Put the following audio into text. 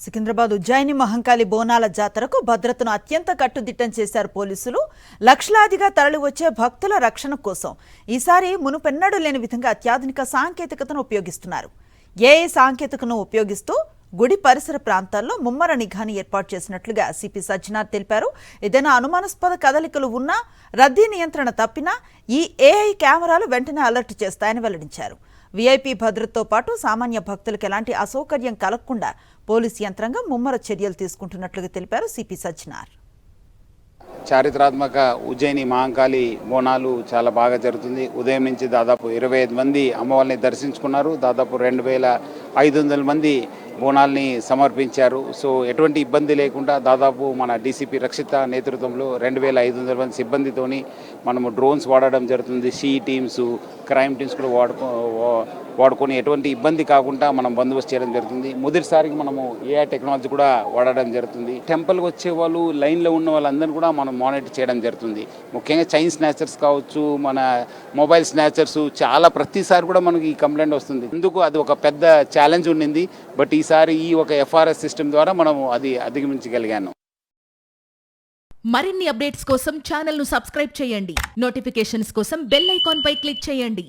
సికింద్రాబాద్ ఉజ్జయిని మహంకాళి బోనాల జాతరకు భద్రతను అత్యంత కట్టుదిట్టం చేశారు పోలీసులు. లక్షలాదిగా తరలివచ్చే భక్తుల రక్షణ కోసం ఈసారి మునుపెన్నడూ లేని విధంగా అత్యాధునిక సాంకేతికతను ఉపయోగిస్తున్నారు. ఏఐ సాంకేతికతను ఉపయోగిస్తూ గుడి పరిసర ప్రాంతాల్లో ముమ్మర నిఘాని ఏర్పాటు చేసినట్లుగా సిపి సజ్జనార్ తెలిపారు. ఏదైనా అనుమానాస్పద కదలికలు ఉన్నా, రద్దీ నియంత్రణ తప్పినా ఈ ఏఐ కెమెరాలు వెంటనే అలర్ట్ చేస్తాయని వెల్లడించారు. వీఐపీ భద్రతతో పాటు సామాన్య భక్తులకు ఎలాంటి అసౌకర్యం కలగకుండా పోలీసు యంత్రాంగం ముమ్మర చర్యలు తీసుకుంటున్నట్లుగా తెలిపారు సిపి సజ్జనార్. చారిత్రాత్మక ఉజ్జయిని మహంకాళి బోనాలు చాలా బాగా జరుగుతుంది. ఉదయం నుంచి దాదాపు 25 మంది అమ్మవారిని దర్శించుకున్నారు. దాదాపు 2500 మంది బోనాల్ని సమర్పించారు. సో ఎటువంటి ఇబ్బంది లేకుండా దాదాపు మన డీసీపీ రక్షిత నేతృత్వంలో 2500 మంది సిబ్బందితోని మనము డ్రోన్స్ వాడడం జరుగుతుంది. టీమ్స్, క్రైమ్ టీమ్స్ కూడా వాడుకొని ఎటువంటి ఇబ్బంది కాకుండా మనం బందోబస్తు చేయడం జరుగుతుంది. మొదటిసారికి మనము ఏఐ టెక్నాలజీ కూడా వాడడం జరుగుతుంది. టెంపుల్కి వచ్చే వాళ్ళు, లైన్లో ఉన్న వాళ్ళందరినీ కూడా మనం మానిటర్ చేయడం జరుగుతుంది. ముఖ్యంగా చైన్ స్నాచర్స్ కావచ్చు, మన మొబైల్ స్నాచర్స్ చాలా ప్రతిసారి కూడా మనకి ఈ కంప్లైంట్ వస్తుంది. ఎందుకు అది ఒక పెద్ద ఛాలెంజ్ ఉండింది. బట్ ఈసారి ఈ ఒక ఎఫ్ఆర్ఎస్ సిస్టమ్ ద్వారా మనము అది అధిగమించగలిగాను. మరిన్ని అప్డేట్స్ కోసం ఛానల్ ను సబ్స్క్రైబ్ చేయండి. నోటిఫికేషన్స్ కోసం బెల్ ఐకాన్ పై క్లిక్ చేయండి.